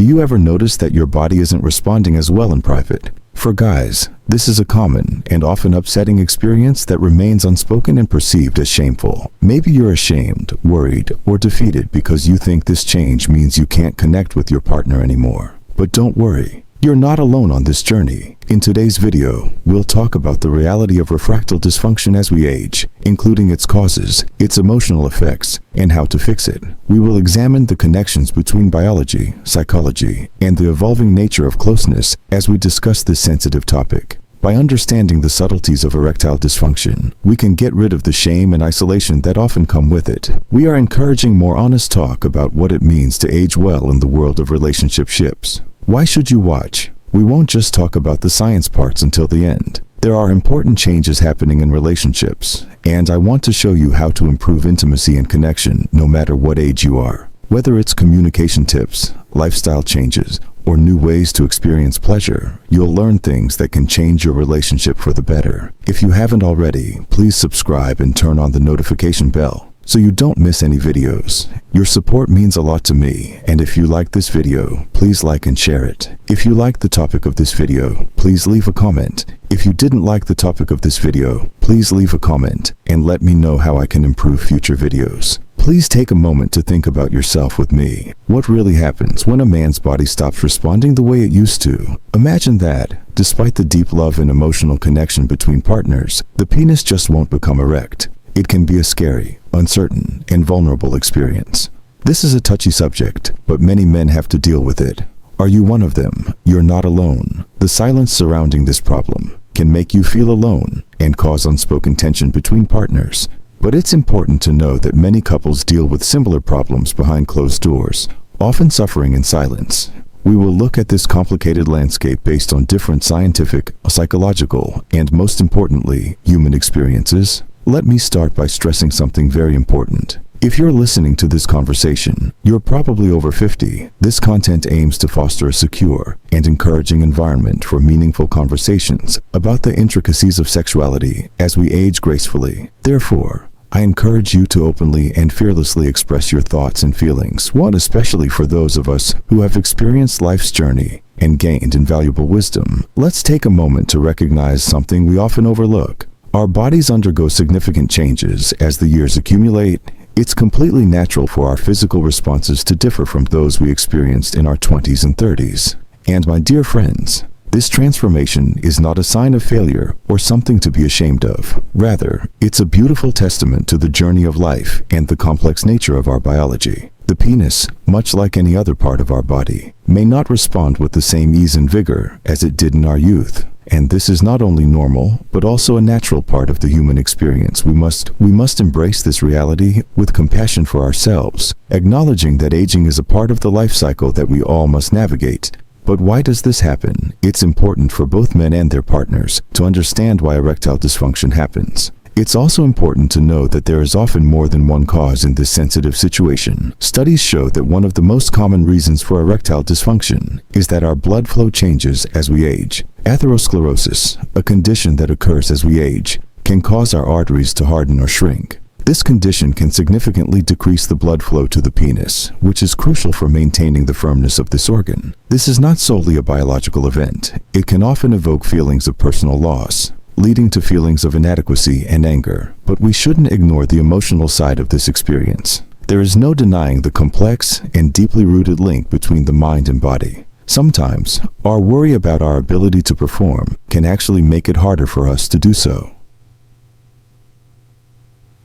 you ever notice that your body isn't responding as well in private? For guys, this is a common and often upsetting experience that remains unspoken and perceived as shameful. Maybe you're ashamed, worried, or defeated because you think this change means you can't connect with your partner anymore. But don't worry, you're not alone on this journey. In today's video, we'll talk about the reality of refractal dysfunction as we age, including its causes, its emotional effects, and how to fix it. We will examine the connections between biology, psychology, and the evolving nature of closeness as we discuss this sensitive topic. By understanding the subtleties of erectile dysfunction, we can get rid of the shame and isolation that often come with it. We are encouraging more honest talk about what it means to age well in the world of relationships. Why should you watch? We won't just talk about the science parts until the end. There are important changes happening in relationships, and I want to show you how to improve intimacy and connection no matter what age you are. Whether it's communication tips, lifestyle changes, or new ways to experience pleasure, you'll learn things that can change your relationship for the better. If you haven't already, please subscribe and turn on the notification bell so you don't miss any videos. Your support means a lot to me, and if you like this video, please like and share it. If you like the topic of this video, please leave a comment. If you didn't like the topic of this video, please leave a comment and let me know how I can improve future videos. Please take a moment to think about yourself with me. What really happens when a man's body stops responding the way it used to? Imagine that, despite the deep love and emotional connection between partners, the penis just won't become erect. It can be a scary, uncertain, and vulnerable experience. This is a touchy subject, but many men have to deal with it. Are you one of them? You're not alone. The silence surrounding this problem can make you feel alone and cause unspoken tension between partners. But it's important to know that many couples deal with similar problems behind closed doors, often suffering in silence. We will look at this complicated landscape based on different scientific, psychological, and most importantly, human experiences. Let me start by stressing something very important. If you're listening to this conversation, you're probably over 50. This content aims to foster a secure and encouraging environment for meaningful conversations about the intricacies of sexuality as we age gracefully. Therefore, I encourage you to openly and fearlessly express your thoughts and feelings, especially for those of us who have experienced life's journey and gained invaluable wisdom. Let's take a moment to recognize something we often overlook. Our bodies undergo significant changes as the years accumulate. It's completely natural for our physical responses to differ from those we experienced in our 20s and 30s. And my dear friends, this transformation is not a sign of failure or something to be ashamed of. Rather, it's a beautiful testament to the journey of life and the complex nature of our biology. The penis, much like any other part of our body, may not respond with the same ease and vigor as it did in our youth. And this is not only normal, but also a natural part of the human experience. We must embrace this reality with compassion for ourselves, acknowledging that aging is a part of the life cycle that we all must navigate. But why does this happen? It's important for both men and their partners to understand why erectile dysfunction happens. It's also important to know that there is often more than one cause in this sensitive situation. Studies show that one of the most common reasons for erectile dysfunction is that our blood flow changes as we age. Atherosclerosis, a condition that occurs as we age, can cause our arteries to harden or shrink. This condition can significantly decrease the blood flow to the penis, which is crucial for maintaining the firmness of this organ. This is not solely a biological event. It can often evoke feelings of personal loss, leading to feelings of inadequacy and anger. But we shouldn't ignore the emotional side of this experience. There is no denying the complex and deeply rooted link between the mind and body. Sometimes, our worry about our ability to perform can actually make it harder for us to do so.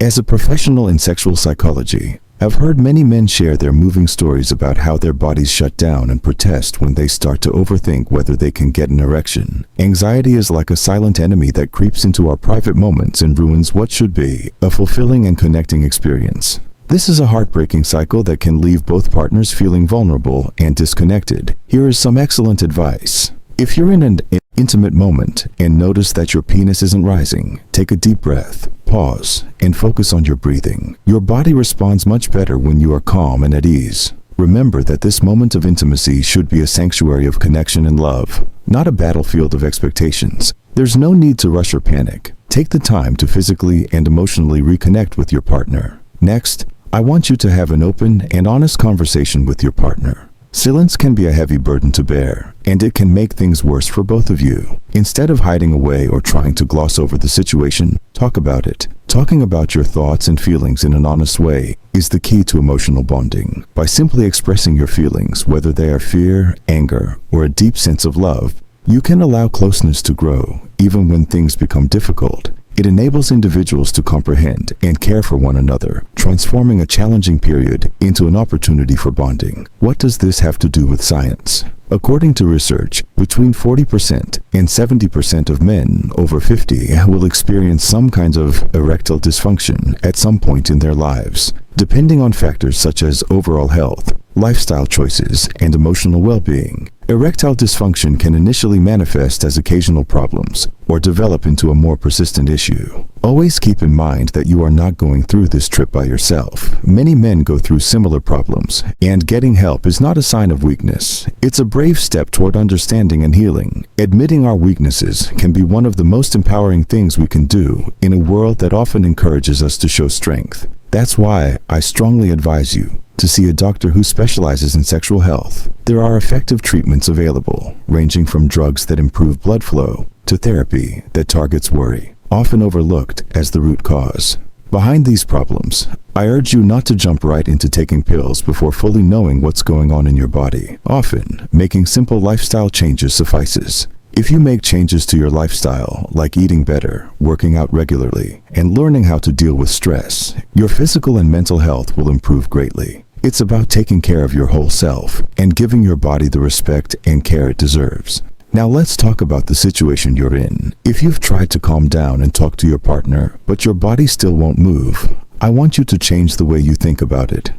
As a professional in sexual psychology, I've heard many men share their moving stories about how their bodies shut down and protest when they start to overthink whether they can get an erection. Anxiety is like a silent enemy that creeps into our private moments and ruins what should be a fulfilling and connecting experience. This is a heartbreaking cycle that can leave both partners feeling vulnerable and disconnected. Here is some excellent advice. If you're in an intimate moment and notice that your penis isn't rising, take a deep breath, pause, and focus on your breathing. Your body responds much better when you are calm and at ease. Remember that this moment of intimacy should be a sanctuary of connection and love, not a battlefield of expectations. There's no need to rush or panic. Take the time to physically and emotionally reconnect with your partner. Next, I want you to have an open and honest conversation with your partner. Silence can be a heavy burden to bear, and it can make things worse for both of you. Instead of hiding away or trying to gloss over the situation, talk about it. Talking about your thoughts and feelings in an honest way is the key to emotional bonding. By simply expressing your feelings, whether they are fear, anger, or a deep sense of love, you can allow closeness to grow, even when things become difficult. It enables individuals to comprehend and care for one another, transforming a challenging period into an opportunity for bonding. What does this have to do with science? According to research, between 40% and 70% of men over 50 will experience some kind of erectile dysfunction at some point in their lives, depending on factors such as overall health, lifestyle choices, and emotional well-being. Erectile dysfunction can initially manifest as occasional problems or develop into a more persistent issue. Always keep in mind that you are not going through this trip by yourself. Many men go through similar problems, and getting help is not a sign of weakness. It's a brave step toward understanding and healing. Admitting our weaknesses can be one of the most empowering things we can do in a world that often encourages us to show strength. That's why I strongly advise you to see a doctor who specializes in sexual health. There are effective treatments available, ranging from drugs that improve blood flow to therapy that targets worry, often overlooked as the root cause. Behind these problems, I urge you not to jump right into taking pills before fully knowing what's going on in your body. Often, making simple lifestyle changes suffices. If you make changes to your lifestyle, like eating better, working out regularly, and learning how to deal with stress, your physical and mental health will improve greatly. It's about taking care of your whole self and giving your body the respect and care it deserves. Now let's talk about the situation you're in. If you've tried to calm down and talk to your partner, but your body still won't move, I want you to change the way you think about it.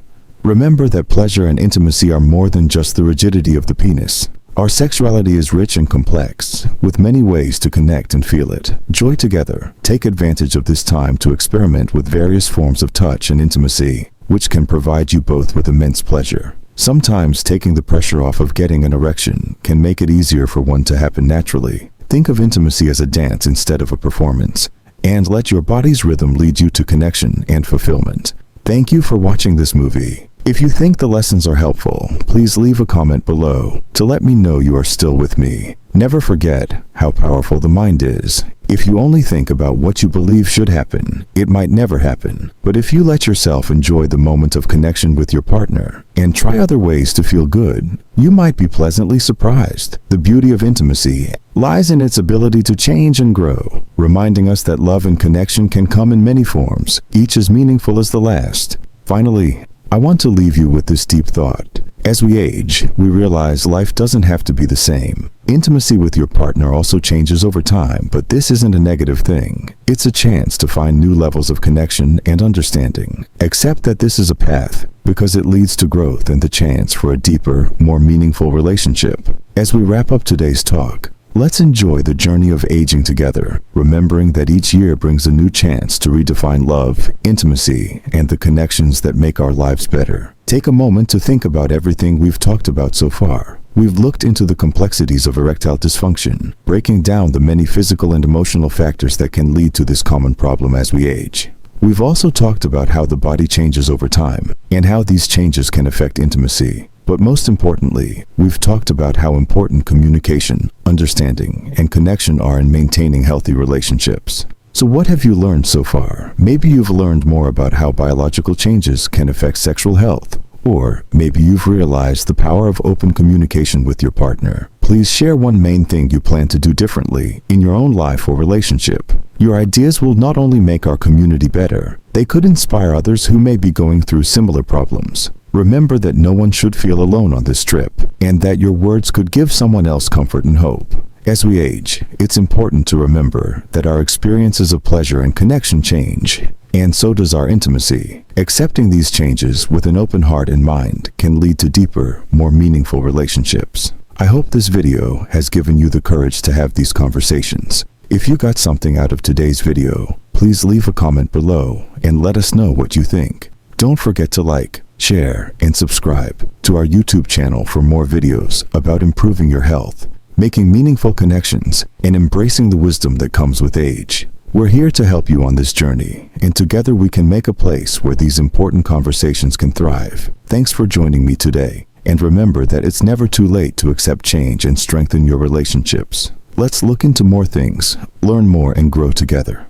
Remember that pleasure and intimacy are more than just the rigidity of the penis. Our sexuality is rich and complex, with many ways to connect and feel it. Joy together. Take advantage of this time to experiment with various forms of touch and intimacy, which can provide you both with immense pleasure. Sometimes taking the pressure off of getting an erection can make it easier for one to happen naturally. Think of intimacy as a dance instead of a performance, and let your body's rhythm lead you to connection and fulfillment. Thank you for watching this movie. If you think the lessons are helpful, please leave a comment below to let me know you are still with me. Never forget how powerful the mind is. If you only think about what you believe should happen, it might never happen. But if you let yourself enjoy the moment of connection with your partner and try other ways to feel good, you might be pleasantly surprised. The beauty of intimacy lies in its ability to change and grow, reminding us that love and connection can come in many forms, each as meaningful as the last. Finally, I want to leave you with this deep thought. As we age, we realize life doesn't have to be the same. Intimacy with your partner also changes over time, but this isn't a negative thing. It's a chance to find new levels of connection and understanding. Accept that this is a path, because it leads to growth and the chance for a deeper, more meaningful relationship. As we wrap up today's talk, let's enjoy the journey of aging together, remembering that each year brings a new chance to redefine love, intimacy, and the connections that make our lives better. Take a moment to think about everything we've talked about so far. We've looked into the complexities of erectile dysfunction, breaking down the many physical and emotional factors that can lead to this common problem as we age. We've also talked about how the body changes over time, and how these changes can affect intimacy. But most importantly, we've talked about how important communication, understanding, and connection are in maintaining healthy relationships. So what have you learned so far? Maybe you've learned more about how biological changes can affect sexual health. Or maybe you've realized the power of open communication with your partner. Please share one main thing you plan to do differently in your own life or relationship. Your ideas will not only make our community better, they could inspire others who may be going through similar problems. Remember that no one should feel alone on this trip, and that your words could give someone else comfort and hope. As we age, it's important to remember that our experiences of pleasure and connection change, and so does our intimacy. Accepting these changes with an open heart and mind can lead to deeper, more meaningful relationships. I hope this video has given you the courage to have these conversations. If you got something out of today's video, please leave a comment below and let us know what you think. Don't forget to like, share, and subscribe to our YouTube channel for more videos about improving your health, making meaningful connections, and embracing the wisdom that comes with age. We're here to help you on this journey, and together we can make a place where these important conversations can thrive. Thanks for joining me today, And remember that it's never too late to accept change and strengthen your relationships. Let's look into more things, learn more, and grow together.